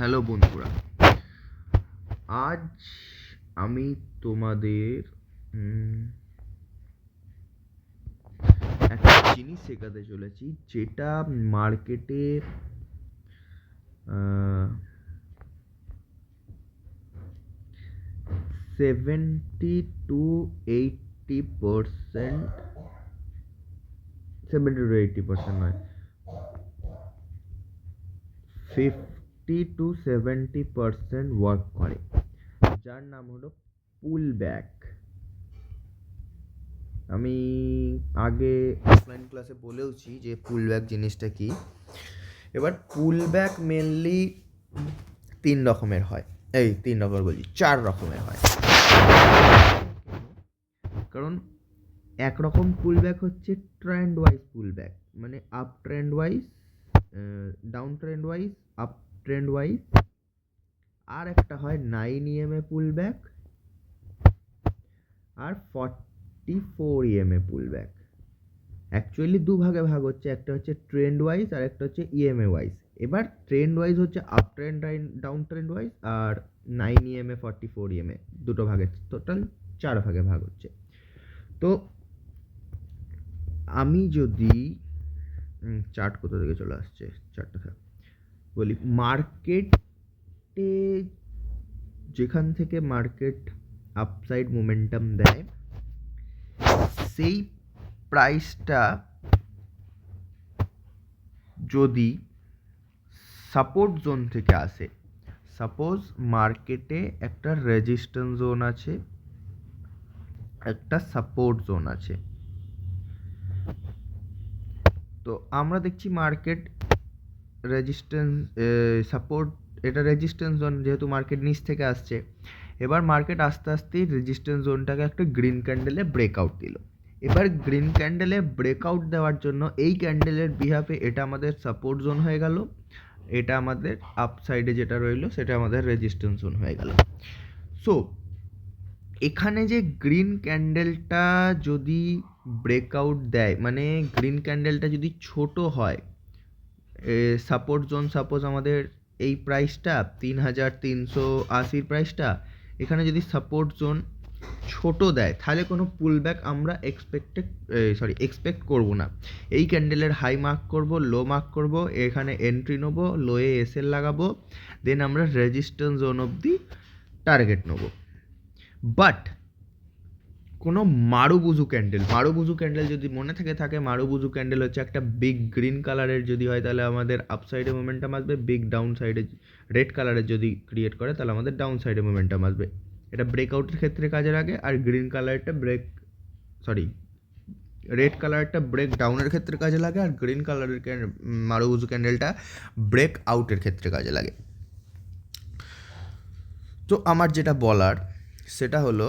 Hello বন্ধুরা, আজ আমি তোমাদের একটা জিনিস শেখাতে চলেছি যেটা মার্কেটে 70-80%, 70-80% নয়, 50-70% ওয়ার্ক করে, যার নাম হলো পুল ব্যাক। আমি আগে অফলাইন ক্লাসে বলেওছি যে পুল ব্যাক জিনিসটা কি। এবার পুল ব্যাক মেনলি 3 রকমের হয়, 4 রকমের হয়। কারণ একরকম পুল ব্যাক হচ্ছে ট্রেন্ড ওয়াইজ পুল ব্যাক, মানে up trend wise, down trend wise, up trend wise. আর একটা হয় 9 EMA পুল ব্যাক আর 44 EMA পুল ব্যাক। অ্যাকচুয়ালি দুভাগে ভাগ হচ্ছে, একটা হচ্ছে ট্রেন্ড ওয়াইজ আর একটা হচ্ছে ইএমএ ওয়াইজ। এবার ট্রেন্ড ওয়াইজ হচ্ছে up trend, down trend wise, আর 9 EMA 44 EMA দুটো ভাগে, টোটাল 4 ভাগে ভাগ হচ্ছে। তো আমি যদি চার্ট কোথা থেকে চলে আসছে, চার্টটা থাক বলি, মার্কেটে যেখান থেকে মার্কেট আপসাইড মোমেন্টাম দেয় সেই প্রাইসটা যদি সাপোর্ট জোন থেকে আসে, সাপোজ মার্কেটে একটা রেজিস্ট্যান্স জোন আছে, একটা সাপোর্ট জোন আছে, তো আমরা দেখছি মার্কেট রেজিস্ট্যান্স, সাপোর্ট, এটা রেজিস্ট্যান্স জোন, যেহেতু মার্কেট নিচ থেকে আসছে। এবার মার্কেট আস্তে আস্তে রেজিস্ট্যান্স জোনটাকে একটা গ্রিন ক্যান্ডেলে ব্রেকআউট দিল। এবার গ্রিন ক্যান্ডেলে ব্রেকআউট দেওয়ার জন্য এই ক্যান্ডেলের বিহাফে এটা আমাদের সাপোর্ট জোন হয়ে গেল, এটা আমাদের আপসাইডে যেটা রইলো সেটা আমাদের রেজিস্ট্যান্স জোন হয়ে গেল। সো এখানে যে গ্রিন ক্যান্ডেলটা যদি ব্রেকআউট দেয়, মানে গ্রিন ক্যান্ডেলটা যদি ছোট হয়, সাপোর্ট জোন সাপোজ আমাদের এই প্রাইসটা 3380 প্রাইসটা, এখানে যদি সাপোর্ট জোন ছোট দেয় তাহলে কোনো পুল ব্যাক আমরা এক্সপেক্ট করব না। এই ক্যান্ডেলের হাই মার্ক করব, লো মার্ক করব, এখানে এন্ট্রি নেব, লোয়ে এসএল লাগাবো, দেন আমরা রেজিস্ট্যান্স জোন অবধি টার্গেট নেব। বাট কোনো মারুবুজু ক্যান্ডেল যদি মনে থাকে মারুবুজু ক্যান্ডেল হচ্ছে একটা বিগ গ্রিন কালারের যদি হয় তাহলে আমাদের আপসাইডে মোমেন্টাম আসবে, বিগ ডাউন সাইডে রেড কালারের যদি ক্রিয়েট করে তাহলে আমাদের ডাউন সাইডে মোমেন্টাম আসবে। এটা ব্রেকআউটের ক্ষেত্রে কাজে লাগে, আর গ্রিন কালারটা রেড কালারটা ব্রেক ডাউনের ক্ষেত্রে কাজে লাগে, আর গ্রিন কালারের মারুবুজু ক্যান্ডেলটা ব্রেক আউটের ক্ষেত্রে কাজে লাগে। তো আমার যেটা বলার সেটা হলো,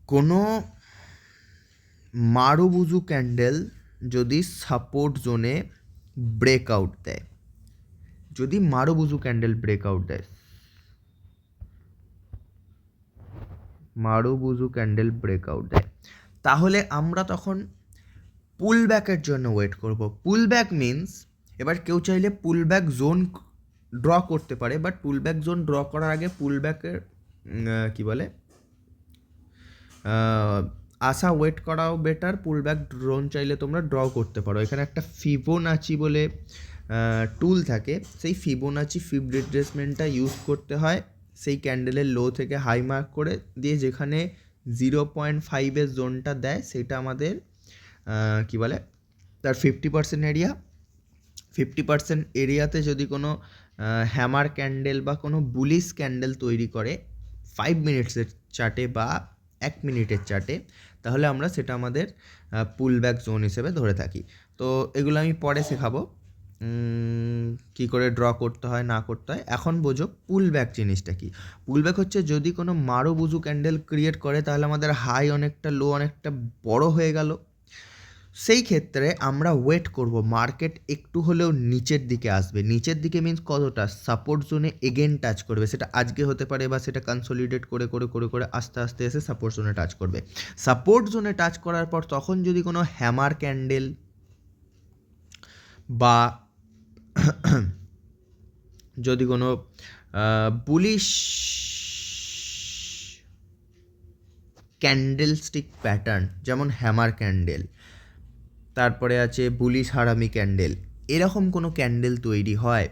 কোনো মারুবুজু ক্যান্ডেল যদি সাপোর্ট জোনে ব্রেকআউট দেয়, যদি মারুবুজু ক্যান্ডেল ব্রেকআউট দেয়, তাহলে আমরা তখন পুল ব্যাকের জন্য ওয়েট করব। পুল ব্যাক মিনস, এবার কেউ চাইলে পুল ব্যাক জোন ড্র করতে পারে, but pool back zone draw করার আগে পুল ব্যাকের আসা ওয়েট করাও বেটার। পুল ব্যাক জোন চাইলে তোমরা ড্র করতে পারো। এখানে একটা ফিবোনাচি বলে টুল থাকে, সেই ফিবোনাচি ফিব রিট্রেসমেন্টটা ইউজ করতে হয় সেই ক্যান্ডেলের লো থেকে হাই মার্ক করে দিয়ে, যেখানে 0.5 জোনটা দেয় সেটা আমাদের তার 50% এরিয়া। 50% এরিয়াতে যদি কোনো হ্যামার ক্যান্ডেল বা কোনো বুলিশ ক্যান্ডেল তৈরি করে 5 মিনিটসের চার্টে বা 1 মিনিটের চার্টে, তাহলে আমরা সেটা আমাদের পুল ব্যাক জোন হিসেবে ধরে থাকি। তো এগুলো আমি পরে শেখাবো কী করে ড্র করতে হয় না করতে হয়। এখন বোঝো পুল ব্যাক জিনিসটা কি। পুল ব্যাক হচ্ছে যদি কোনো মারুবুজু ক্যান্ডেল ক্রিয়েট করে তাহলে আমাদের হাই অনেকটা, লো অনেকটা বড় হয়ে গেল, সেই ক্ষেত্রে আমরা ওয়েট করব মার্কেট একটু হলেও নিচের দিকে আসবে। নিচের দিকে মিন্স কতটা, সাপোর্ট জোনে এগেন টাচ করবে, সেটা আজকে হতে পারে বা সেটা কনসলিডেট করে করে করে করে আস্তে আস্তে এসে সাপোর্ট জোনে টাচ করবে। সাপোর্ট জোনে টাচ করার পর তখন যদি কোনো হ্যামার ক্যান্ডেল বা যদি কোনো বুলিশ ক্যান্ডেলস্টিক প্যাটার্ন, যেমন হ্যামার ক্যান্ডেল, তারপরে আছে বুলিশ হারামি ক্যান্ডেল, এরকম কোনো ক্যান্ডেল তৈরি হয়,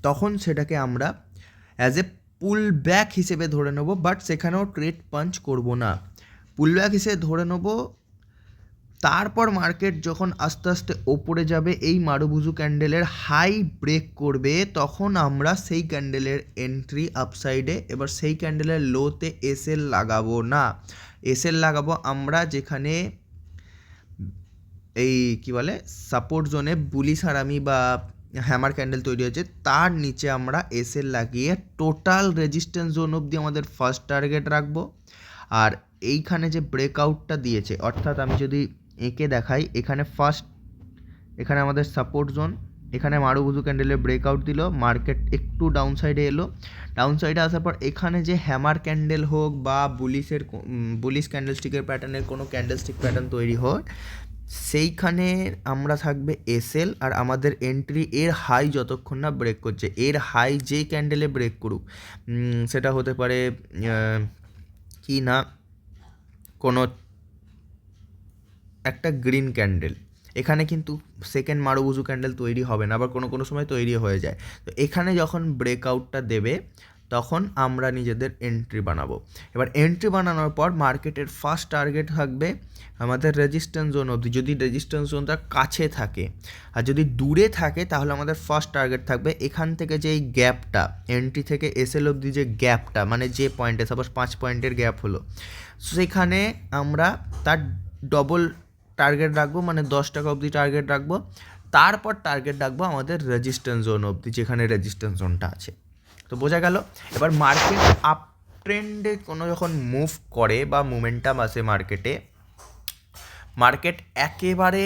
তখন সেটাকে আমরা অ্যাজ এ পুল ব্যাক হিসেবে ধরে নেব, বাট সেখানেও ট্রেড পাঞ্চ করব না, পুল ব্যাক হিসেবে ধরে নেব। তারপর মার্কেট যখন আস্তে আস্তে ওপরে যাবে, এই মারুবুজু ক্যান্ডেলের হাই ব্রেক করবে, তখন আমরা সেই ক্যান্ডেলের এন্ট্রি আপসাইডে। এবার সেই ক্যান্ডেলের লোতে এসএল লাগাবো না, এসএল লাগাবো আমরা যেখানে এই কি বলে সাপোর্ট জোনে বুলিশ হারামি বা হ্যামার ক্যান্ডেল তৈরি হয়েছে, তার নিচে আমরা এসএল লাগিয়ে টোটাল রেজিস্ট্যান্স জোন অবধি আমাদের ফার্স্ট টার্গেট রাখবো। আর এইখানে যে ব্রেকআউটটা দিয়েছে, অর্থাৎ আমি যদি এঁকে দেখাই, এখানে ফার্স্ট, এখানে আমাদের সাপোর্ট জোন, এখানে মারুবুজু ক্যান্ডেলের ব্রেকআউট দিল, মার্কেট একটু ডাউন সাইডে এলো, ডাউন সাইডে আসার পর এখানে যে হ্যামার ক্যান্ডেল হোক বা বুলিশ ক্যান্ডেলস্টিকের প্যাটার্নের কোনো ক্যান্ডেলস্টিক প্যাটার্ন তৈরি হয়, সেইখানে আমরা থাকবে এসএল, আর আমাদের এন্ট্রি এর হাই যতক্ষণ না ব্রেক করছে, এর হাই যেই ক্যান্ডেলে ব্রেক করুক, সেটা হতে পারে কি না কোনো একটা গ্রিন ক্যান্ডেল, এখানে কিন্তু সেকেন্ড মারুবুজু ক্যান্ডেল তৈরি হবে না, আবার কোনো কোনো সময় তৈরি হয়ে যায়। তো এখানে যখন ব্রেকআউটটা দেবে, তখন আমরা নিজেদের এন্ট্রি বানাবো। এবার এন্ট্রি বানানোর পর মার্কেটের ফার্স্ট টার্গেট থাকবে আমাদের রেজিস্ট্যান্স জোন অবধি, যদি রেজিস্ট্যান্স জোনটা কাছে থাকে। আর যদি দূরে থাকে তাহলে আমাদের ফার্স্ট টার্গেট থাকবে এখান থেকে যে এই গ্যাপটা, এন্ট্রি থেকে এসএল অবধি যে গ্যাপটা, মানে যে পয়েন্টে সাপোজ 5 পয়েন্টের গ্যাপ হলো, সেখানে আমরা তার ডবল টার্গেট রাখবো, মানে 10 টাকা অবধি টার্গেট রাখবো। তারপর টার্গেট রাখবো আমাদের রেজিস্ট্যান্স জোন অবধি, যেখানে রেজিস্ট্যান্স জোনটা আছে। তো বোঝা গেল। এবার মার্কেট আপ ট্রেন্ডে কোনো যখন মুভ করে বা মোমেন্টাম আসে মার্কেটে, মার্কেট একেবারে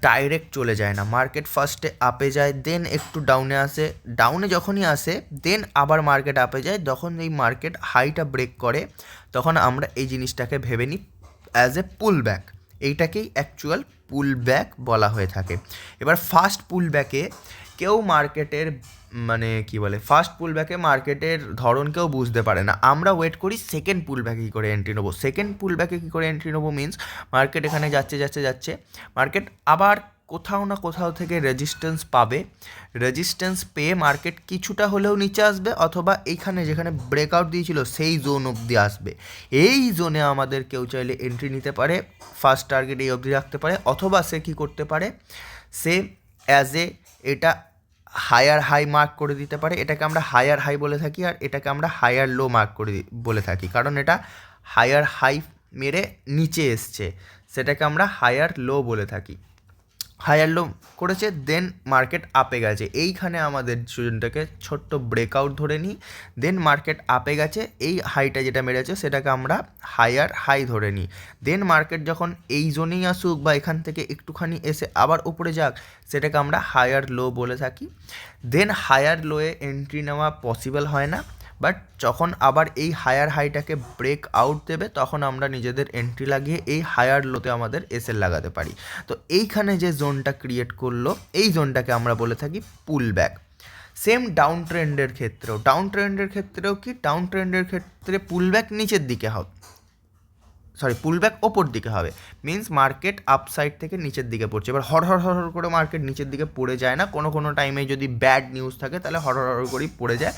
ডাইরেক্ট চলে যায় না, মার্কেট ফার্স্টে আপে যায়, দেন একটু ডাউনে আসে, ডাউনে যখনই আসে দেন আবার মার্কেট আপে যায়। যখন এই মার্কেট হাইটা ব্রেক করে, তখন আমরা এই জিনিসটাকে ভেবে নিই অ্যাজ এ পুল ব্যাক, এইটাকেই অ্যাকচুয়াল পুল ব্যাক বলা হয়ে থাকে। এবার ফার্স্ট পুল ব্যাকে কেউ মার্কেটের মানে কি বলে, ফার্স্ট পুল ব্যাকে মার্কেটের ধরন কেউ বুঝতে পারে না, আমরা ওয়েট করি সেকেন্ড পুল ব্যাকে কী করে এন্ট্রি নেবো। সেকেন্ড পুল ব্যাকে কী করে এন্ট্রি নেবো মিন্স, মার্কেট এখানে যাচ্ছে যাচ্ছে যাচ্ছে, মার্কেট আবার কোথাও না কোথাও থেকে রেজিস্ট্যান্স পাবে, রেজিস্ট্যান্স পেয়ে মার্কেট কিছুটা হলেও নিচে আসবে, অথবা এইখানে যেখানে ব্রেকআউট দিয়েছিল সেই জোন অবধি আসবে। এই জোনে আমাদের কেউ চাইলে এন্ট্রি নিতে পারে, ফার্স্ট টার্গেট এই অবধি রাখতে পারে, অথবা সে কী করতে পারে, সে অ্যাজ এ এটা হায়ার হাই মার্ক করে দিতে পারে, এটাকে আমরা হায়ার হাই বলে থাকি, আর এটাকে আমরা হায়ার লো মার্ক করে বলে থাকি, কারণ এটা হায়ার হাই মেরে নিচে এসছে, সেটাকে আমরা হায়ার লো বলে থাকি। হায়ার লো করেছে, দেন মার্কেট আপে গেছে, এইখানে আমাদের জোনটাকে ছোট্ট ব্রেকআউট ধরে নিই, দেন মার্কেট আপে গেছে, এই হাইটা যেটা মেরেছে সেটাকে আমরা হায়ার হাই ধরে নিই, দেন মার্কেট যখন এই জোনেই আসুক বা এখান থেকে একটুখানি এসে আবার উপরে যাক, সেটাকে আমরা হায়ার লো বলে থাকি। দেন হায়ার লোয়ে এন্ট্রি নেওয়া পসিবল হয় না, বাট যখন আবার এই হায়ার হাইটাকে ব্রেক আউট দেবে, তখন আমরা নিজেদের এন্ট্রি লাগিয়ে এই হায়ার লোতে আমাদের এসএল লাগাতে পারি। তো এইখানে যে জোনটা ক্রিয়েট করলো, এই জোনটাকে আমরা বলে থাকি পুল ব্যাক। সেম ডাউন ট্রেন্ডের ক্ষেত্রেও কি, ডাউন ট্রেন্ডের ক্ষেত্রে পুল ব্যাক নিচের দিকে হবে, পুল ব্যাক ওপর দিকে হবে, মিন্স মার্কেট আপসাইড থেকে নিচের দিকে পড়ছে। এবার হর হর হর হর করে মার্কেট নিচের দিকে পড়ে যায় না, কোনো কোনো টাইমে যদি ব্যাড নিউজ থাকে তাহলে হর হর হর করেই পড়ে যায়,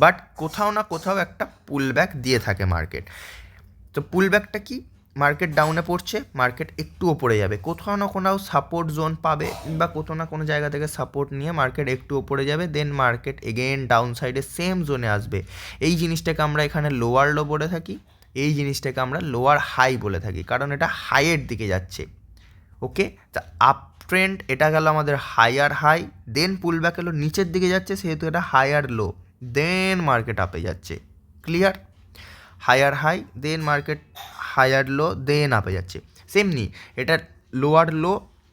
বাট কোথাও না কোথাও একটা পুল ব্যাক দিয়ে থাকে মার্কেট। তো পুল ব্যাকটা কি, মার্কেট ডাউনে পড়ছে, মার্কেট একটু ওপরে যাবে, কোথাও না কোথাও সাপোর্ট জোন পাবে, বা কোথাও না কোনো জায়গা থেকে সাপোর্ট নিয়ে মার্কেট একটু ওপরে যাবে, দেন মার্কেট এগেন ডাউন সাইডে সেম জোনে আসবে। এই জিনিসটাকে আমরা এখানে লোয়ার লো বলে থাকি, এই জিনিসটাকে আমরা লোয়ার হাই বলে থাকি, কারণ এটা হাইয়ের দিকে যাচ্ছে। ওকে, তা আপ ট্রেন্ড এটা গেল আমাদের হায়ার হাই, দেন পুল ব্যাক এলো নিচের দিকে যাচ্ছে, সেহেতু এটা হায়ার লো, দেন মার্কেট আপে যাচ্ছে। ক্লিয়ার? হায়ার হাই, দেন মার্কেট হায়ার লো, দেন আপে যাচ্ছে। সেমনি এটা লোয়ার লো,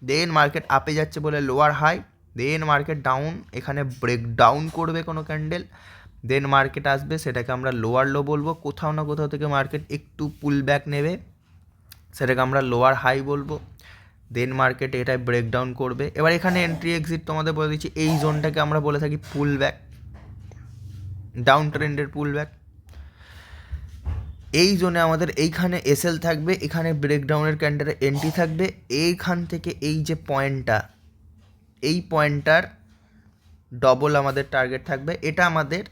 দেন মার্কেট আপে যাচ্ছে বলে লোয়ার হাই, দেন মার্কেট ডাউন, এখানে ব্রেক ডাউন করবে কোনো ক্যান্ডেল, দেন মার্কেট আসবে, সেটাকে আমরা লোয়ার লো বলবো। কোথাও না কোথাও থেকে মার্কেট একটু পুল ব্যাক নেবে, সেটাকে আমরা লোয়ার হাই বলবো। দেন মার্কেট এটা ব্রেকডাউন করবে। এবার এখানে এন্ট্রি এক্সিট তোমাদের বলে দিচ্ছি, এই জোনটাকে আমরা বলে থাকি পুল ব্যাক, ডাউন ট্রেন্ডের পুল ব্যাক। এই জোনে আমাদের এইখানে এসএল থাকবে, এখানে ব্রেকডাউনের ক্যান্ডেলে এন্ট্রি থাকবে, এইখান থেকে এই যে পয়েন্টটা, এই পয়েন্টটার ডবল আমাদের টার্গেট থাকবে। এটা আমাদের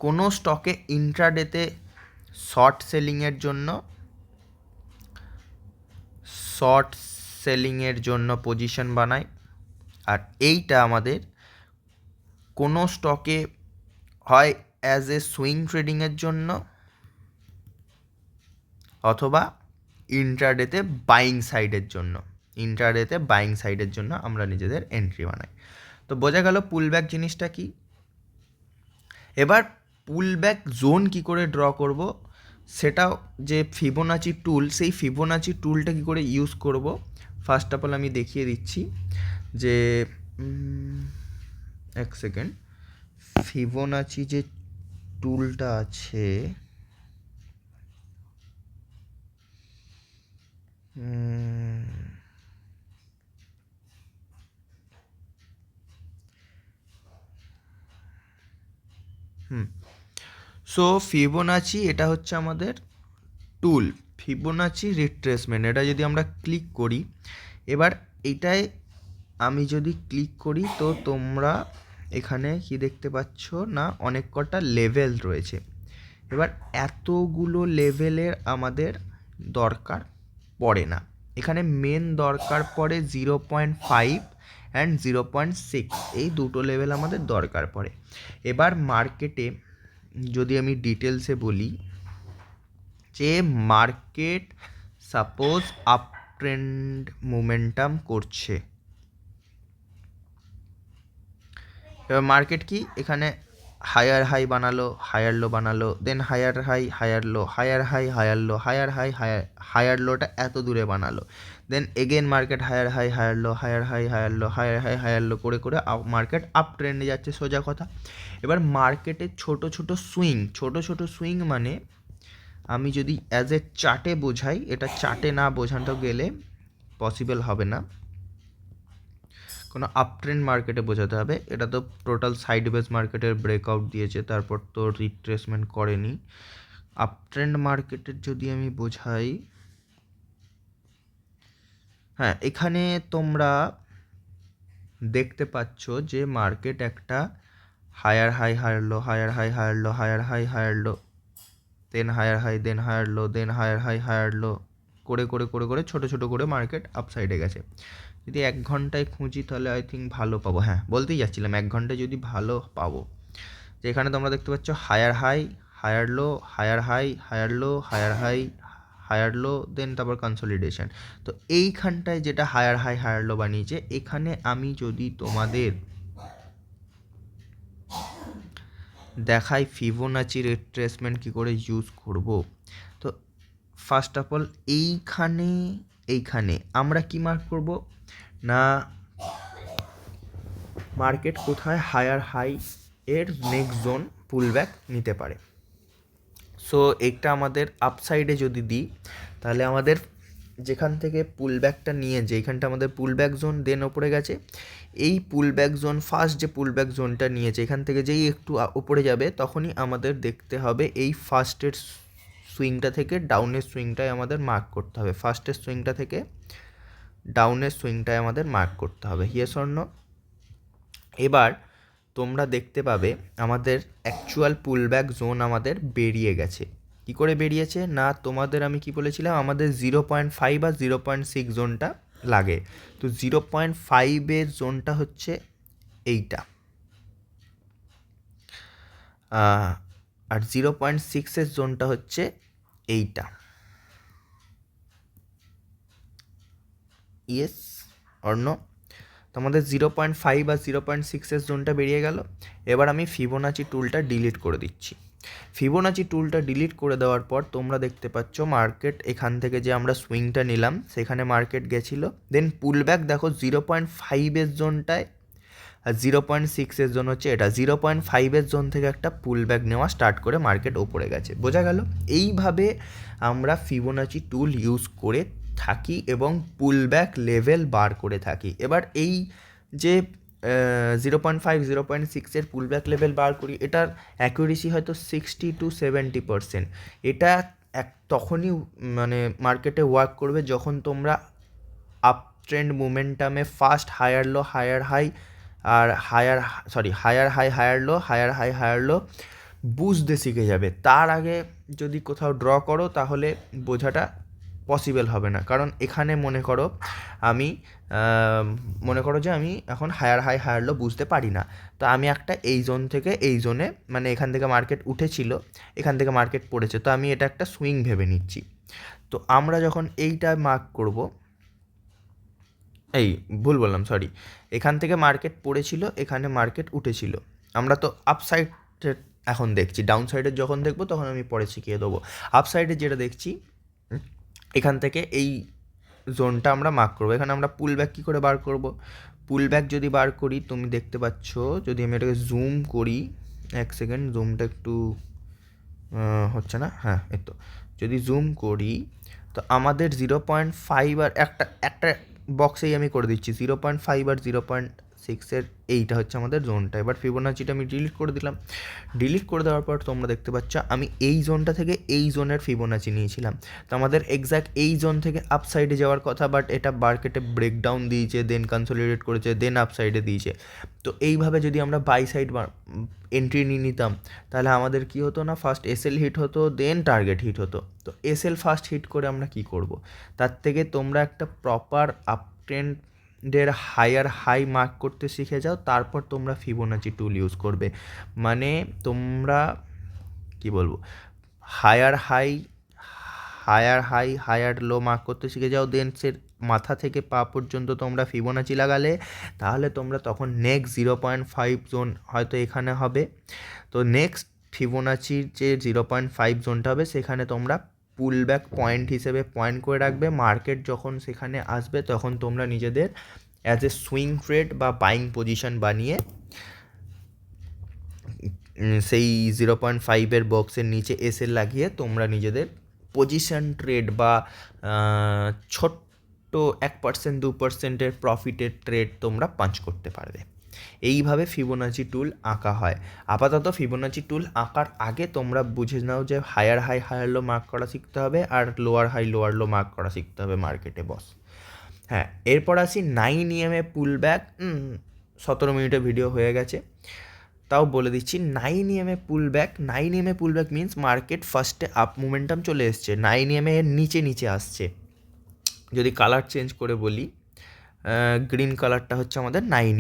কোনো স্টকে ইন্ট্রাডেতে শর্ট সেলিংয়ের জন্য পজিশন বানায়। আর এইটা আমাদের কোনো স্টকে হয় অ্যাজ এ সুইং ট্রেডিংয়ের জন্য অথবা ইন্ট্রাডেতে বাইং সাইডের জন্য আমরা নিজেদের এন্ট্রি বানাই। তো বোঝা গেল পুলব্যাক জিনিসটা কি। এবার পুলব্যাক জোন কি করে ড্র করব, সেটা যে ফিবোনাচি টুল, সেই ফিবোনাচি টুলটা কি করে ইউজ করব ফার্স্ট অফ অল আমি দেখিয়ে দিচ্ছি। যে এক সেকেন্ড, ফিবোনাচি যে টুলটা আছে, সো ফিবোনাচি এটা হচ্ছে আমাদের টুল, ফিবোনাচি রিট্রেসমেন্ট। এটা যদি আমরা ক্লিক করি, এবার এটায় আমি যদি ক্লিক করি তো তোমরা এখানে কি দেখতে পাচ্ছ না, অনেক কটা লেভেল রয়েছে। এবার এতগুলো লেভেলের আমাদের দরকার পড়ে না, এখানে মেন দরকার পড়ে 0.5 অ্যান্ড 0.6, এই দুটো লেভেল আমাদের দরকার পড়ে। এবার মার্কেটে যদি আমি ডিটেলসে বলি, যে market suppose up trend momentum করছে, এবার মার্কেট কি এখানে হায়ার হাই বানালো, হায়ার লো বানালো, then higher high higher low, higher high higher low, higher high higher লোটা এত দূরে বানালো, then again market higher high higher low, higher high higher low, higher high higher low করে করে market up ট্রেন্ডে যাচ্ছে, সোজা কথা। এবার মার্কেটে ছোট ছোট সুইং মানে আমি যদি অ্যাজ এ চার্টে বোঝাই, এটা চার্টে না বোঝানো গেলে পসিবল হবে না, কোনো আপ ট্রেন্ড মার্কেটে বোঝাতে হবে। এটা তো টোটাল সাইডওয়েজ মার্কেটের ব্রেকআউট দিয়েছে, তারপর তো রিট্রেসমেন্ট করেনি। আপ ট্রেন্ড মার্কেটের যদি আমি বোঝাই, হ্যাঁ, এখানে তোমরা দেখতে পাচ্ছ যে মার্কেট একটা higher high higher low, higher high higher low, higher high higher low, then higher high, then higher low, then higher high higher low করে করে করে করে ছোটো ছোটো করে মার্কেট আপসাইডে গেছে। যদি 1 ঘন্টায় খুঁজি তাহলে আই থিঙ্ক ভালো পাবো, হ্যাঁ বলতেই যাচ্ছিলাম 1 ঘন্টায় যদি ভালো পাবো। যে এখানে তোমরা দেখতে পাচ্ছ higher high higher low, higher high higher low, higher high higher low, then তারপর কনসলিডেশন। তো এইখানটায় যেটা হায়ার হাই হায়ার লো বানিয়েছে, এখানে আমি যদি তোমাদের দেখাই ফিবোনাচি রিট্রেসমেন্ট কী করে ইউজ করব, তো ফার্স্ট অফ অল এইখানে আমরা কি মার্ক করব না, মার্কেট কোথায় হায়ার হাই এর নেক্সট জোন পুলব্যাক নিতে পারে। সো এটা আমাদের আপসাইডে যদি দিই, তাহলে আমাদের যেখান থেকে পুলব্যাকটা নিয়েছে, এইখানটা আমাদের পুলব্যাক জোন, দেন ওপরে গেছে এই পুলব্যাক জোন, ফার্স্ট যে পুলব্যাক জোনটা নিয়েছে এখান থেকে যেই একটু উপরে যাবে, তখনই আমাদের দেখতে হবে এই ফার্স্টের সুইংটা থেকে ডাউনের সুইংটায় আমাদের মার্ক করতে হবে, ফার্স্টের সুইংটা থেকে ডাউনের সুইংটায় আমাদের মার্ক করতে হবে, ইয়েস অর নো। এবার তোমরা দেখতে পাবে আমাদের অ্যাকচুয়াল পুলব্যাক জোন আমাদের বেরিয়ে গেছে। কী করে বেরিয়েছে না, তোমাদের আমি কি বলেছিলাম, আমাদের 0.5 বা 0.6 জোনটা লাগে। তো 0.5-এর জোনটা হচ্ছে এইটা, আর 0.6-এর জোনটা হচ্ছে এইটা, ইয়েস অর নো। তো আমাদের 0.5 বা 0.6-এর জোনটা বেরিয়ে গেল। এবার আমি ফিবোনাচি টুলটা ডিলিট করে দিচ্ছি। ফিবোনাচি টুলটা ডিলিট করে দেওয়ার পর তোমরা দেখতে পাচ্ছ মার্কেট এখান থেকে যে আমরা সুইংটা নিলাম সেখানে মার্কেট গেছিলো, দেন পুলব্যাক দেখো 0.5-এর জোনটায়, আর 0.6-এর জোন হচ্ছে এটা, 0.5-এর জোন থেকে একটা পুলব্যাক নেওয়া স্টার্ট করে মার্কেট ওপরে গেছে, বোঝা গেল। এইভাবে আমরা ফিবোনাচি টুল ইউজ করে থাকি এবং পুলব্যাক লেভেল বার করে থাকি। এবার এই যে 0.5 0.6-এর পুলব্যাক লেভেল বার করি, এটার অ্যাকুরেসি হয়তো 60-70%। এটা তখনই মানে মার্কেটে ওয়ার্ক করবে যখন তোমরা আপ ট্রেন্ড মোমেন্টামে first higher low higher high আর হায়ার হাই হায়ার লো বুঝতে শিখে যাবে। তার আগে যদি কোথাও ড্র করো তাহলে বোঝাটা পসিবল হবে না। কারণ এখানে মনে করো যে আমি এখন হায়ার লো বুঝতে পারি না, তো আমি একটা এই জোন থেকে এই জোনে, মানে এখান থেকে মার্কেট উঠেছিল, এখান থেকে মার্কেট পড়েছে, তো আমি এটা একটা সুইং ভেবে নিচ্ছি। তো আমরা যখন এইটা মার্ক করব, ভুল বললাম, সরি, এখান থেকে মার্কেট পড়েছিল, এখানে মার্কেট উঠেছিল, আমরা তো আপসাইডের এখন দেখছি। ডাউন সাইডের যখন দেখবো তখন আমি পরে শিখিয়ে দেবো। আপসাইডে যেটা দেখছি, এখান থেকে এই জোনটা আমরা মার্ক করবো। এখানে আমরা পুল ব্যাক কী করে বার করব? পুল ব্যাক যদি বার করি, তুমি দেখতে পাচ্ছ, যদি আমি এটাকে জুম করি, এক সেকেন্ড, জুমটা একটু হচ্ছে না, হ্যাঁ এই তো, যদি জুম করি তো আমাদের 0.5 আর একটা বক্সেই আমি করে দিচ্ছি 0.5 আর 0.6-এর, এইটা হচ্ছে আমাদের জোনটা। এবার ফিবোনাচিটা আমি ডিলিট করে দিলাম। ডিলিট করে দেওয়ার পর তোমরা দেখতে পাচ্ছ আমি এই জোনটা থেকে এই জোনের ফিবোনাচি নিয়েছিলাম। তো আমাদের এক্স্যাক্ট এই জোন থেকে আপ সাইডে যাওয়ার কথা, বাট এটা মার্কেটে ব্রেকডাউন দিয়েছে, দেন কনসলিডেট করেছে, দেন আপ সাইডে দিয়েছে। তো এইভাবে যদি আমরা বাই সাইড এন্ট্রি নিয়ে নিতাম, তাহলে আমাদের কি হতো না, ফার্স্ট এসএল হিট হতো, দেন টার্গেট হিট হতো। তো এসএল ফার্স্ট হিট করে আমরা কি করব? তার থেকে তোমরা একটা প্রপার আপ ট্রেন্ডের হায়ার হাই মার্ক করতে শিখে যাও, তারপর তোমরা ফিবোনাচি টুল ইউজ করবে। মানে তোমরা কি বলবো, হায়ার হায়ার লো মার্ক করতে শিখে যাও, দেন সে মাথা থেকে পা পর্যন্ত তোমরা ফিবোনাচি লাগালে, তাহলে তোমরা তখন নেক্সট 0.5 জোন হয়তো এখানে হবে। তো নেক্সট ফিবোনাচির যে 0.5 জোনটা হবে, সেখানে তোমরা পুল ব্যাক পয়েন্ট হিসেবে পয়েন্ট করে রাখবে। মার্কেট যখন সেখানে আসবে তখন তোমরা নিজেদের অ্যাজ এ সুইং ট্রেড বা বাইং পজিশন বানিয়ে সেই 0.5-এর বক্সের নিচে এসএল লাগিয়ে তোমরা নিজেদের পজিশন ট্রেড বা ছোট্ট 1% 2%-এর প্রফিটের ট্রেড তোমরা পাঞ্চ করতে পারবে। এইভাবে ফিবোনাচি টুল আঁকা হয়। আপাতত ফিবোনাচি টুল আঁকার আগে তোমরা বুঝে নাও যে হায়ার লো মার্ক করা শিখতে হবে, আর লোয়ার লো মার্ক করা শিখতে হবে মার্কেটে, বস। হ্যাঁ, এরপর আসি 9 EMA পুল ব্যাক। 17 মিনিটের ভিডিও হয়ে গেছে, তাও বলে দিচ্ছি। 9 EMA pull back means market ফার্স্টে আপ মোমেন্টাম চলে এসছে, 9 EMA এর নিচে আসছে। যদি কালার চেঞ্জ করে বলি, গ্রিন কালারটা হচ্ছে আমাদের 9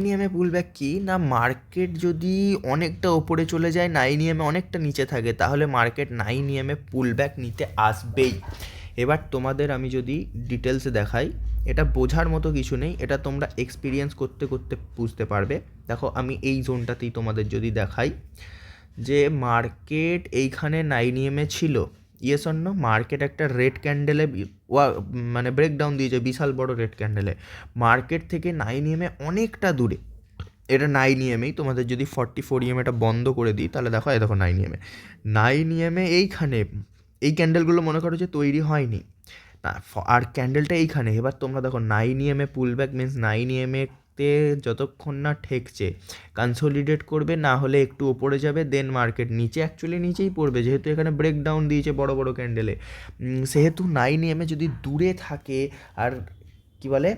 EMA পুল ব্যাক কি না, মার্কেট যদি অনেকটা ওপরে চলে যায়, 9 EMA অনেকটা নিচে থাকে, তাহলে মার্কেট 9 EMA পুল ব্যাক নিতে আসবেই। এবার তোমাদের আমি যদি ডিটেলসে দেখাই, এটা বোঝার মতো কিছু নেই, এটা তোমরা এক্সপিরিয়েন্স করতে করতে বুঝতে পারবে। দেখো আমি এই জোনটাতেই তোমাদের যদি দেখাই যে মার্কেট এইখানে 9 EMA ছিল, ইয়েস অর নো, মার্কেট একটা রেড ক্যান্ডেলে মানে ব্রেকডাউন দিয়েছে, বিশাল বড় রেড ক্যান্ডেলে। মার্কেট থেকে 9 EMA অনেকটা দূরে, এটা 9 EMA। তোমাদের যদি 44 EMA-টা বন্ধ করে দিই, তাহলে দেখো 9 EMA এইখানে, এই ক্যান্ডেলগুলো মনে করো যে তৈরি হয়নি না, আর ক্যান্ডেলটা এইখানে। এবার তোমরা দেখো 9 EMA পুল ব্যাক মিনস 9 EMA-তে যতক্ষণ না ঠেকছে কনসোলিডেট করবে, না হলে একটু ওপরে যাবে, দেন মার্কেট নিচেই পড়বে, যেহেতু এখানে ব্রেকডাউন দিয়েছে বড় বড় ক্যান্ডেলে। সেহেতু 9 EMA যদি দূরে থাকে, আর কি বলে,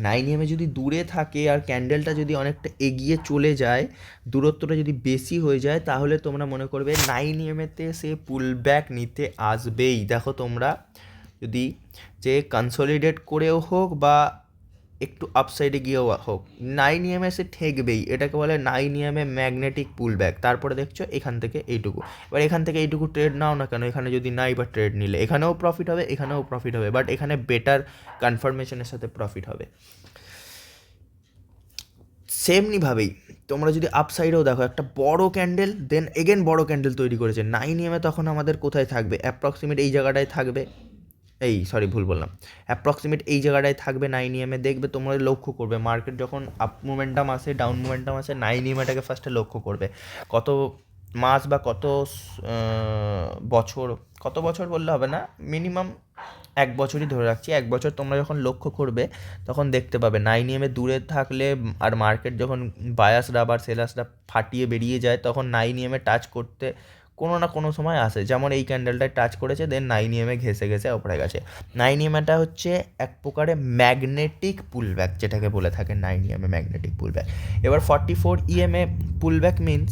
9 EMA যদি দূরে থাকে আর ক্যান্ডেলটা যদি অনেকটা এগিয়ে চলে যায়, দূরত্বটা যদি বেশি হয়ে যায়, তাহলে তোমরা মনে করবে 9 EMA-তে সে পুল ব্যাক নিতে আসবেই। দেখো তোমরা যদি যে কনসোলিডেট করেও হোক বা একটু আপসাইডে গিয়েও হোক, 9 EMA সে ঠেকবেই। এটাকে বলে 9 EMA ম্যাগনেটিক পুল ব্যাক। তারপরে দেখছো এখান থেকে এইটুকু, এবার এখান থেকে এইটুকু ট্রেড নাও না কেন, এখানে যদি নাই বা ট্রেড নিলে এখানেও প্রফিট হবে, এখানেও প্রফিট হবে, বাট এখানে বেটার কনফার্মেশনের সাথে প্রফিট হবে। সেমনিভাবেই তোমরা যদি আপসাইডেও দেখো, একটা বড় ক্যান্ডেল, দেন এগেন বড় ক্যান্ডেল তৈরি করেছে 9 EMA, তখন আমাদের কোথায় থাকবে, অ্যাপ্রক্সিমেট এই জায়গাটায় থাকবে, ভুল বললাম, অ্যাপ্রক্সিমেট এই জায়গাটায় থাকবে 9 EMA। দেখবে তোমরা লক্ষ্য করবে মার্কেট যখন আপ মোমেন্টাম আসে, ডাউন মোমেন্টাম আসে, 9 EMA-টাকে ফার্স্টে লক্ষ্য করবে কত মাস বা বছর, কত বছর বললে হবে না, মিনিমাম 1 বছরই ধরে রাখছি। 1 বছর তোমরা যখন লক্ষ্য করবে তখন দেখতে পাবে 9 EM দূরে থাকলে আর মার্কেট যখন বায়াসরা বা সেলার্সরা ফাটিয়ে বেরিয়ে যায় তখন 9 EM টাচ করতে কোনো না কোনো সময় আসে। যেমন এই ক্যান্ডেলটায় টাচ করেছে, দেন 9 EM ঘেসে ঘেসে ওপরে গেছে। 9 EMটা হচ্ছে এক প্রকারের ম্যাগনেটিক পুলব্যাক, যেটাকে বলে থাকে 9 EM ম্যাগনেটিক পুলব্যাক। এবার 44 EM পুলব্যাক মিনস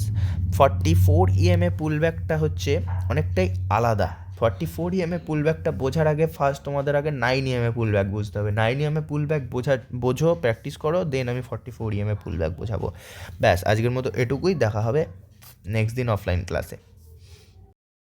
44 EM পুলব্যাকটা হচ্ছে অনেকটাই আলাদা। 44 EM পুলব্যাকটা বোঝার আগে ফার্স্ট তোমাদের আগে 9 EM পুলব্যাক বুঝতে হবে। 9 EM পুলব্যাক বোঝো, প্র্যাকটিস করো, দেন আমি 44 EM পুলব্যাক বোঝাবো। ব্যাস, আজকের মতো এটুকুই। দেখা হবে নেক্সট দিন অফলাইন ক্লাসে।